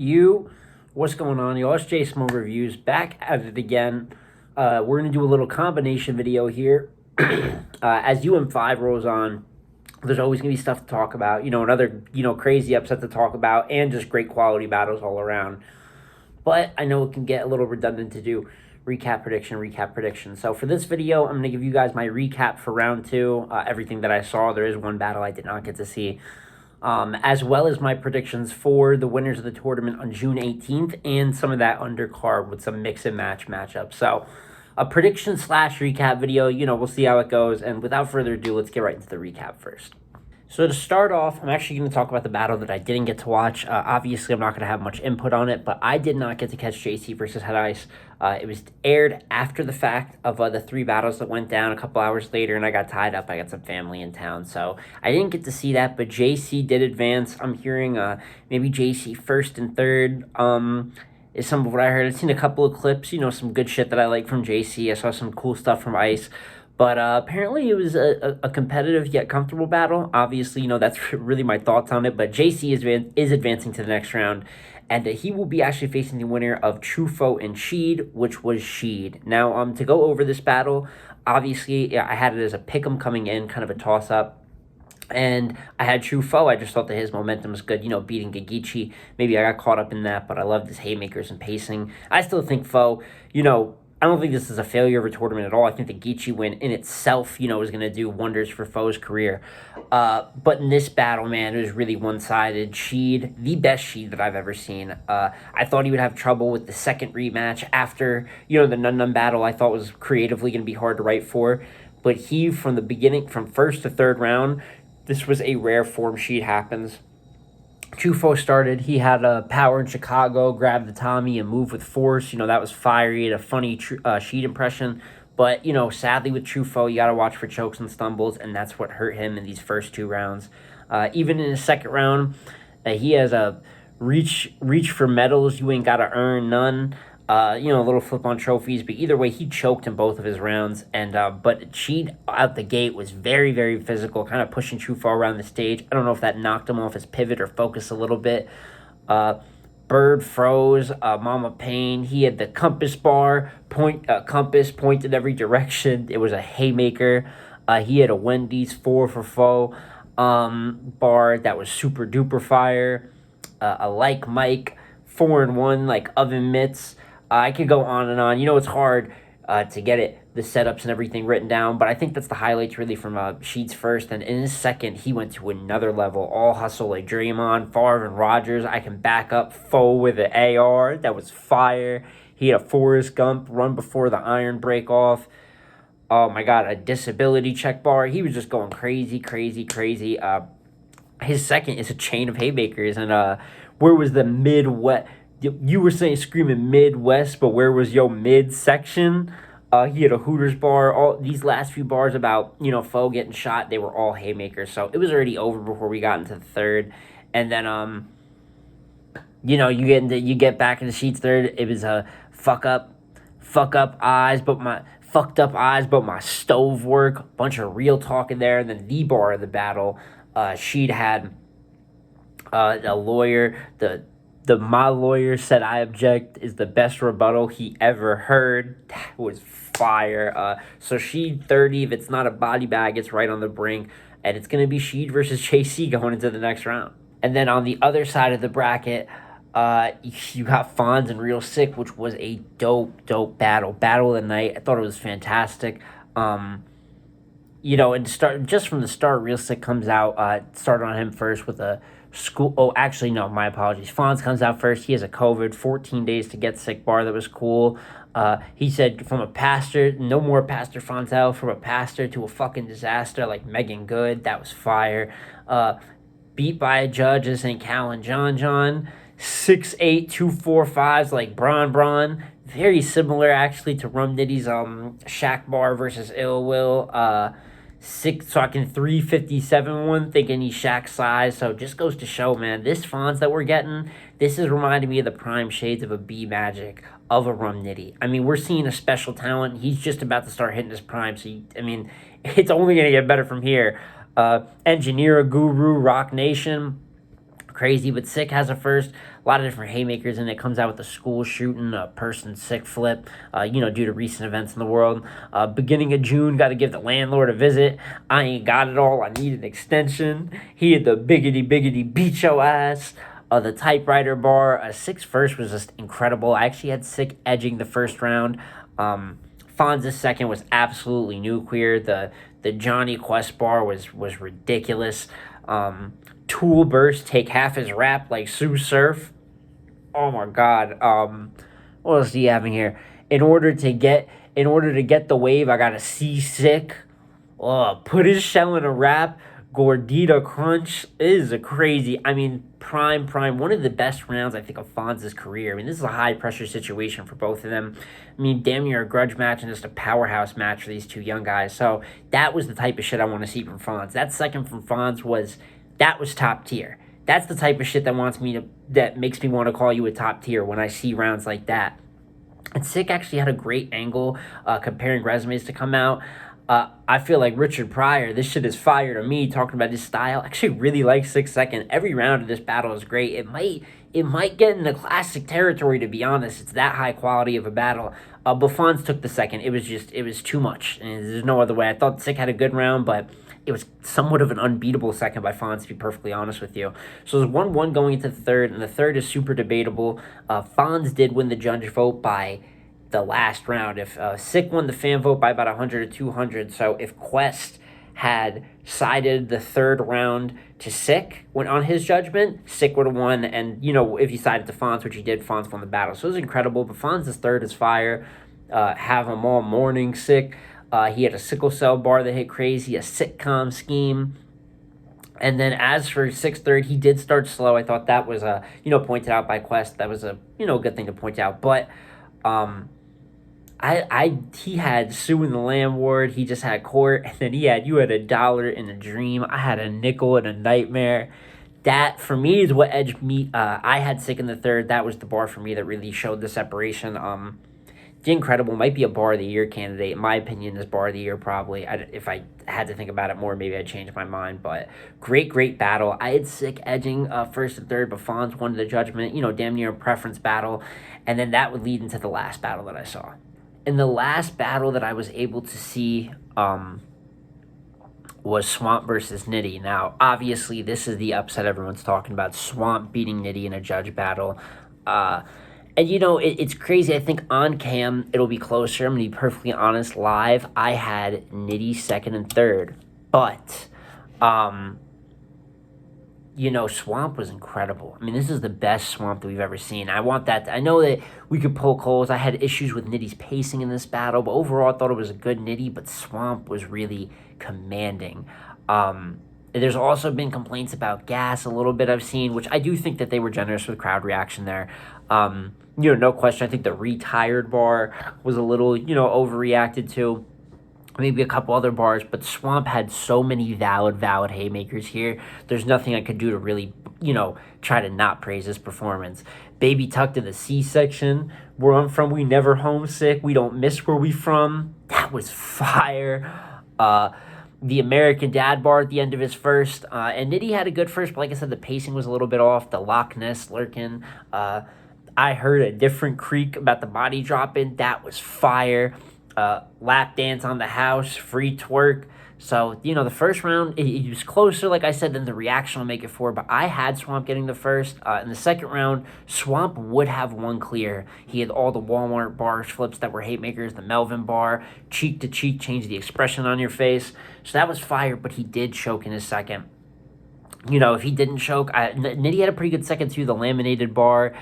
You, what's going on, y'all? It's J Small Reviews back at it again. We're gonna do a little combination video here. As UM5 rolls on, there's always gonna be stuff to talk about. Another crazy upset to talk about, and just great quality battles all around. But I know it can get a little redundant to do recap prediction. So for this video, I'm gonna give you guys my recap for round two. Everything that I saw. There is one battle I did not get to see. As well as my predictions for the winners of the tournament on June 18th and some of that undercard with some mix and match matchups. So a prediction / recap video, we'll see how it goes. And without further ado, let's get right into the recap first. So to start off, I'm actually going to talk about the battle that I didn't get to watch. Obviously, I'm not going to have much input on it, but I did not get to catch JC versus Head Ice. It was aired after the fact of the three battles that went down a couple hours later, and I got tied up. I got some family in town, so I didn't get to see that, but JC did advance. I'm hearing maybe JC first and third is some of what I heard. I've seen a couple of clips, some good shit that I like from JC. I saw some cool stuff from Ice. But apparently it was a competitive yet comfortable battle. Obviously, that's really my thoughts on it. But JC is advancing to the next round. And he will be actually facing the winner of Truffaut and Sheed, which was Sheed. Now, to go over this battle, obviously, I had it as a pick'em coming in, kind of a toss-up. And I had Truffaut. I just thought that his momentum was good, beating Gagici. Maybe I got caught up in that, but I loved his haymakers and pacing. I still think Foe, I don't think this is a failure of a tournament at all. I think the Gaethje win in itself, is going to do wonders for Foe's career. But in this battle, man, it was really one-sided. Sheed, the best Sheed that I've ever seen. I thought he would have trouble with the second rematch after, the Nun battle. I thought was creatively going to be hard to write for. But he, from the beginning, from first to third round, this was a rare form Sheed happens. Truffaut started, he had a power in Chicago, grabbed the Tommy and moved with force. That was fiery. He had a funny Sheed impression. But, sadly with Truffaut, you got to watch for chokes and stumbles, and that's what hurt him in these first two rounds. Even in his second round, he has a reach for medals. You ain't got to earn none. A little flip on trophies, but either way, he choked in both of his rounds. And but Sheed out the gate was very, very physical, kind of pushing Truffaut around the stage. I don't know if that knocked him off his pivot or focus a little bit. Bird froze, Mama Pain. He had the compass bar, compass pointed every direction. It was a haymaker. He had a Wendy's 4 for Foe bar that was super duper fire. A like Mike 4-1 like oven mitts. I could go on and on. It's hard to get the setups and everything written down, but I think that's the highlights really from Sheed's first. And in his second, he went to another level. All hustle like Draymond, Favre, and Rodgers. I can back up Foe with an AR. That was fire. He had a Forrest Gump run before the iron break off. Oh my God, a disability check bar. He was just going crazy. His second is a chain of haymakers. And where was the Midwest? You were screaming Midwest, but where was your midsection? He had a Hooters bar. All these last few bars about, Foe getting shot, they were all haymakers. So it was already over before we got into the third. And then, you get back into Sheed's third. It was a fucked up eyes, but my stove work. Bunch of real talk in there. And then the bar of the battle, Sheed had a lawyer. My lawyer said I object is the best rebuttal he ever heard. That was fire. So Sheed 30, if it's not a body bag, it's right on the brink. And it's going to be Sheed versus JC going into the next round. And then on the other side of the bracket, you got Fonz and Real Sick, which was a dope battle. Battle of the night. I thought it was fantastic. And just from the start, Real Sick comes out, started on him first with a school. Oh, actually, no, my apologies. Fonz comes out first. He has a COVID, 14 days to get sick bar. That was cool. He said from a pastor, no more Pastor Fonzel, from a pastor to a fucking disaster like Megan Good. That was fire. Beat by a judge as St. Cal and John. 6'8", 245s like Braun. Very similar actually to Rum Nitty's Shaq bar versus Ill Will. 357 one, thinking he's Shaq size. So just goes to show, man, this Fonz that we're getting, this is reminding me of the prime shades of a B Magic, of a Rum Nitty. I mean, we're seeing a special talent. He's just about to start hitting his prime. So, it's only going to get better from here. Engineer Guru, Rock Nation. crazy, but Sick has a first. A lot of different haymakers in it. Comes out with the school shooting, a person Sick flip, due to recent events in the world. Beginning of June, got to give the landlord a visit. I ain't got it all. I need an extension. He had the biggity beat your ass. The typewriter bar. Sick's first was just incredible. I actually had Sick edging the first round. Fonz's second was absolutely nuclear. The Johnny Quest bar was ridiculous. Tool burst, take half his rap like Sue Surf. Oh my god. What else do you have in here? In order to get the wave, I gotta see Sick. Put his shell in a rap. Gordita Crunch is a crazy. I mean, prime. One of the best rounds, I think, of Fonz's career. I mean, this is a high-pressure situation for both of them. I mean, damn near a grudge match and just a powerhouse match for these two young guys. So that was the type of shit I want to see from Fonz. That second from Fonz was top tier. That's the type of shit that makes me want to call you a top tier when I see rounds like that. And Sick actually had a great angle comparing resumes to come out. I feel like Richard Pryor, this shit is fire to me, talking about his style. I actually really like 6 second. Every round of this battle is great. It might get into classic territory, to be honest. It's that high quality of a battle. But Fonz took the second. It was too much. And there's no other way. I thought Sick had a good round, but it was somewhat of an unbeatable second by Fonz, to be perfectly honest with you. So there's 1-1 going into the third, and the third is super debatable. Fonz did win the judge vote by the last round. If Sick won the fan vote by about 100 to 200, so if Quest had sided the third round to Sick when on his judgment, Sick would have won, and if he sided to Fonz, which he did, Fonz won the battle. So it was incredible. But Fonz's third is fire. Have him all morning Sick. He had a sickle cell bar that hit crazy, a sitcom scheme. And then as for 6 third, he did start slow. I thought that was pointed out by Quest. That was a good thing to point out. But he had Sue in the Landlord, he just had Court, and then you had a dollar in a dream. I had a nickel in a nightmare. That for me is what edged me. I had Sick in the third. That was the bar for me that really showed the separation. Incredible, might be a bar of the year candidate. In my opinion, this bar of the year probably. If I had to think about it more, maybe I'd change my mind. But great battle. I had Sick edging first and third, but Fonz won the judgment. Damn near a preference battle, and then that would lead into the last battle that I saw. In the last battle that I was able to see was Swamp versus Nitty. Now, obviously, this is the upset everyone's talking about. Swamp beating Nitty in a judge battle. And, it's crazy. I think on cam, it'll be closer. I'm going to be perfectly honest. Live, I had Nitty second and third. But, Swamp was incredible. I mean, this is the best Swamp that we've ever seen. I want that. I know that we could poke holes. I had issues with Nitty's pacing in this battle, but overall I thought it was a good Nitty, but Swamp was really commanding. There's also been complaints about gas a little bit I've seen, which I do think that they were generous with crowd reaction there. No question. I think the retired bar was a little, overreacted to. Maybe a couple other bars, but Swamp had so many valid haymakers here. There's nothing I could do to really, try to not praise his performance. Baby tucked in the C-section. Where I'm from, we never homesick. We don't miss where we from. That was fire. The American Dad bar at the end of his first. And Nitty had a good first, but like I said, the pacing was a little bit off. The Loch Ness lurking. I heard a different creak about the body dropping. That was fire. Lap dance on the house, free twerk. So, the first round, it was closer, like I said, than the reaction will make it for. But I had Swamp getting the first. In the second round, Swamp would have won clear. He had all the Walmart bars flips that were haymakers, the Melvin bar, cheek to cheek, change the expression on your face. So that was fire, but he did choke in his second. If he didn't choke, Nitty had a pretty good second too. The laminated bar,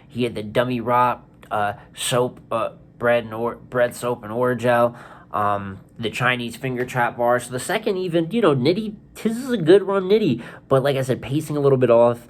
he had the dummy rock, soap, bread, soap, and Orajel. The Chinese finger trap bar. So the second even, Nitty, this is a good run Nitty. But like I said, pacing a little bit off.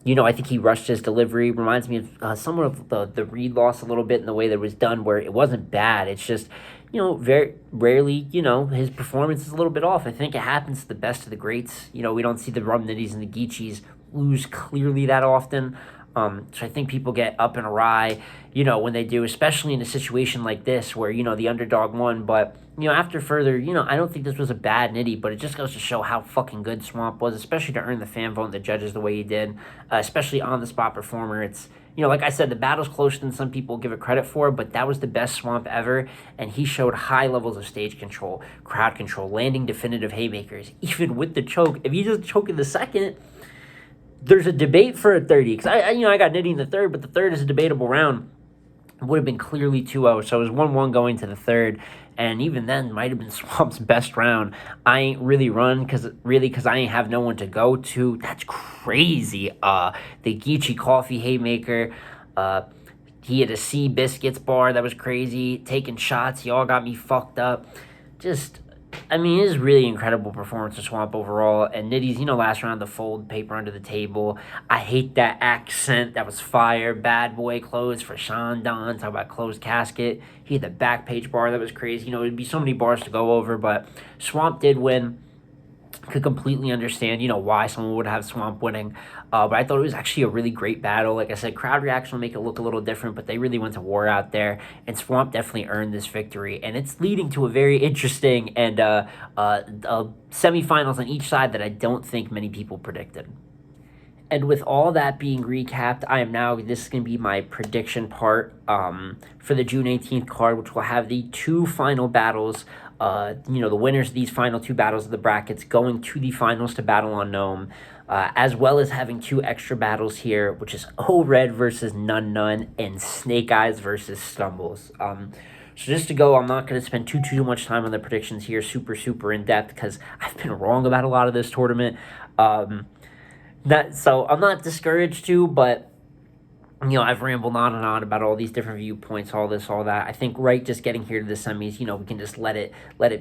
I think he rushed his delivery. Reminds me of somewhat of the read loss a little bit in the way that it was done, where it wasn't bad. It's just, very rarely, his performance is a little bit off. I think it happens to the best of the greats. We don't see the Rum Nitties and the Geechees lose clearly that often. So I think people get up and awry, when they do, especially in a situation like this where, the underdog won. But, after further, I don't think this was a bad Nitty, but it just goes to show how fucking good Swamp was, especially to earn the fan vote and the judges the way he did, especially on-the-spot performer. It's, like I said, the battle's closer than some people give it credit for, but that was the best Swamp ever, and he showed high levels of stage control, crowd control, landing definitive haymakers, even with the choke. If he doesn't choke in the second, there's a debate for a 30, because I got Nitty in the third, but the third is a debatable round. It would have been clearly 2-0, so it was 1-1 going to the third, and even then, might have been Swamp's best round. I ain't really run, because I ain't have no one to go to. That's crazy. The Geechee Coffee Haymaker, he had a Sea Biscuits bar, that was crazy, taking shots, he all got me fucked up. It is really incredible performance of Swamp overall. And Nitty's, last round, the fold paper under the table. I hate that accent. That was fire. Bad boy clothes for Sean Don. Talk about closed casket. He had the back page bar. That was crazy. It'd be so many bars to go over. But Swamp did win. Could completely understand, why someone would have Swamp winning. But I thought it was actually a really great battle. Like I said, crowd reaction will make it look a little different, but they really went to war out there, and Swamp definitely earned this victory. And it's leading to a very interesting and semifinals on each side that I don't think many people predicted. And with all that being recapped, this is going to be my prediction part for the June 18th card, which will have the two final battles. The winners of these final two battles of the brackets going to the finals to battle on Gnome, as well as having two extra battles here, which is O-Red versus Nun and Snake Eyes versus Stumbles. So just to go, I'm not going to spend too much time on the predictions here, super in depth, because I've been wrong about a lot of this tournament. So I'm not discouraged too, but I've rambled on and on about all these different viewpoints, all this, all that. I think just getting here to the semis, we can just let it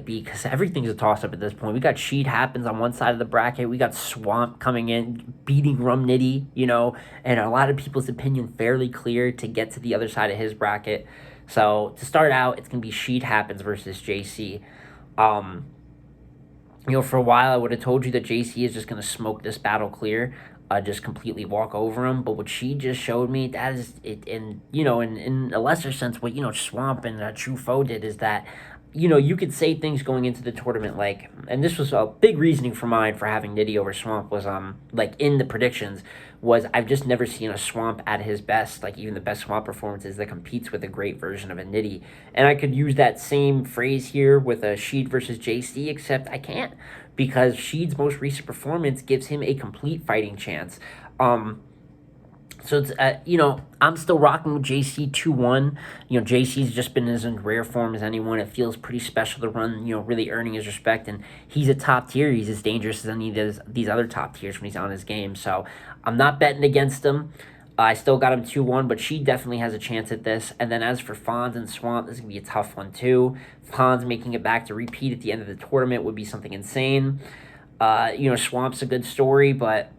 be, because everything's a toss-up at this point. We got Sheet Happens on one side of the bracket. We got Swamp coming in, beating Rum Nitty, and a lot of people's opinion fairly clear to get to the other side of his bracket. So to start out, it's going to be Sheet Happens versus JC. For a while, I would have told you that JC is just going to smoke this battle clear. Just completely walk over him. But what she just showed me, that is it. And in a lesser sense, what Swamp and True Foe did is that you could say things going into the tournament like, and this was a big reasoning for mine for having Nitty over Swamp was in the predictions, was I've just never seen a Swamp at his best, like even the best Swamp performances, that competes with a great version of a Nitty. And I could use that same phrase here with a Sheed versus JC, except I can't, because Sheed's most recent performance gives him a complete fighting chance. So it's, I'm still rocking with JC 2-1. JC's just been as in rare form as anyone. It feels pretty special to run, really earning his respect. And he's a top tier. He's as dangerous as any of these other top tiers when he's on his game. So I'm not betting against him. I still got him 2-1, but she definitely has a chance at this. And then as for Fonz and Swamp, this is going to be a tough one too. Fonz making it back to repeat at the end of the tournament would be something insane. Swamp's a good story, but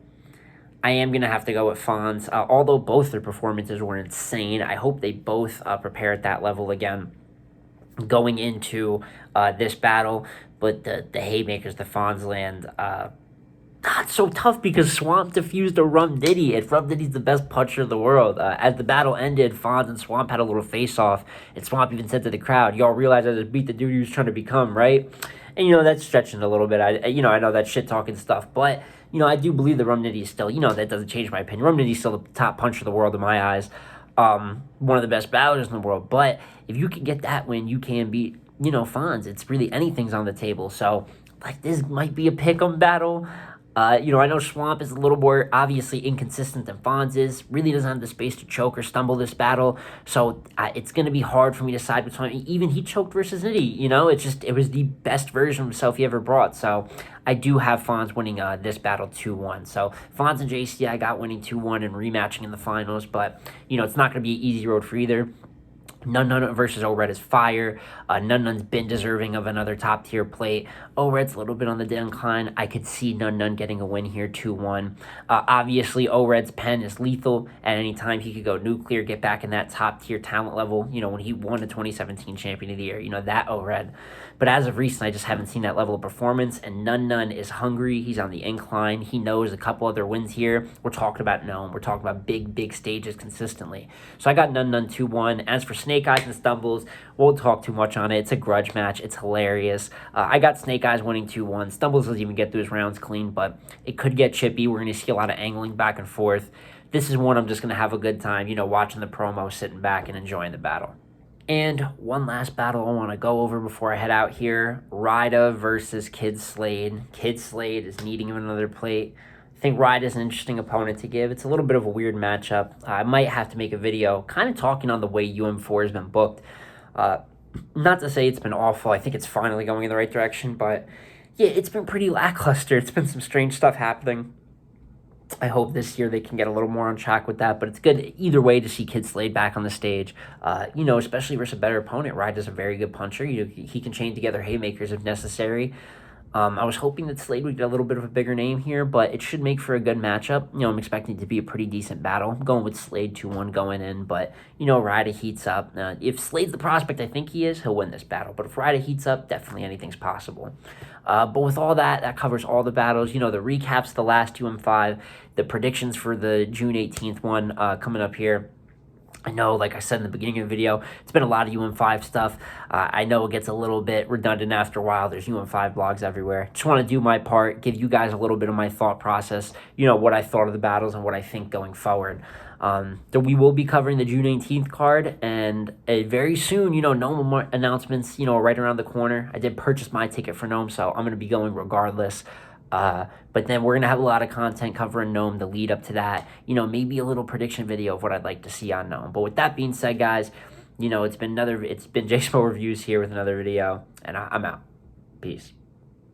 I am going to have to go with Fonz. Although both their performances were insane, I hope they both prepare at that level again going into this battle. But the Haymakers, the Fonz land, it's so tough because Swamp defused a Rum Nitty, and Rum Nitty's the best puncher in the world. As the battle ended, Fonz and Swamp had a little face-off, and Swamp even said to the crowd, "Y'all realize I just beat the dude he was trying to become, right?" And, that's stretching a little bit. I know that's shit-talking stuff, but, I do believe the Rum Nitty is still, that doesn't change my opinion. Rum Nitty's still the top puncher in the world in my eyes. One of the best battlers in the world, but if you can get that win, you can beat, Fonz. It's really anything's on the table, so, this might be a pick-em battle. I know Swamp is a little more obviously inconsistent than Fonz is. Really doesn't have the space to choke or stumble this battle. So it's going to be hard for me to side with Swamp. Even he choked versus Nitty, it was the best version of himself he ever brought. So I do have Fonz winning this battle 2-1. So Fonz and JC, I got winning 2-1 and rematching in the finals. But, it's not going to be an easy road for either. Nun Nun versus O-Red is fire. Nun Nun's been deserving of another top-tier plate. O-Red's a little bit on the decline. I could see Nun Nun getting a win here, 2-1. Obviously, O-Red's pen is lethal. At any time, he could go nuclear, get back in that top-tier talent level. You know, when he won the 2017 Champion of the Year, you know, that O-Red. But as of recent, I just haven't seen that level of performance. And Nun Nun is hungry. He's on the incline. He knows a couple other wins here. We're talking about Gnome. We're talking about big stages consistently. So I got Nun Nun 2-1. As for Snake Eyes and Stumbles, won't talk too much on it. It's a grudge match. It's hilarious. I got Snake Eyes winning 2-1. Stumbles doesn't even get through his rounds clean, but it could get chippy. We're going to see a lot of angling back and forth. This is one I'm just going to have a good time, you know, watching the promo, sitting back and enjoying the battle. And one last battle I want to go over before I head out here. Ryder versus Kid Slade. Kid Slade is needing another plate. I think Ryder's an interesting opponent to give. It's a little bit of a weird matchup. I might have to make a video kind of talking on the way UM4 has been booked. Not to say it's been awful. I think it's finally going in the right direction. But yeah, it's been pretty lackluster. It's been some strange stuff happening. I hope this year they can get a little more on track with that, but it's good either way to see Kid Slade back on the stage, you know, especially versus a better opponent. Ryder's a very good puncher. You know, he can chain together haymakers if necessary. I was hoping that Slade would get a little bit of a bigger name here, but it should make for a good matchup. You know, I'm expecting it to be a pretty decent battle. I'm going with Slade 2-1 going in, but, you know, Ryder heats up. If Slade's the prospect I think he is, he'll win this battle. But if Ryder heats up, definitely anything's possible. But with all that, that covers all the battles. You know, the recaps of the last UM5, the predictions for the June 18th one coming up here. I know, like I said in the beginning of the video, it's been a lot of UM5 stuff. I know it gets a little bit redundant after a while. There's UM5 blogs everywhere. Just want to do my part, give you guys a little bit of my thought process, you know, what I thought of the battles and what I think going forward. So we will be covering the June 18th card, and very soon, you know, Gnome announcements, you know, right around the corner. I did purchase my ticket for Gnome, so I'm going to be going regardless. But then we're going to have a lot of content covering Gnome to lead up to that. You know, maybe a little prediction video of what I'd like to see on Gnome. But with that being said, guys, you know, it's been J Smo Reviews here with another video, and I'm out. Peace.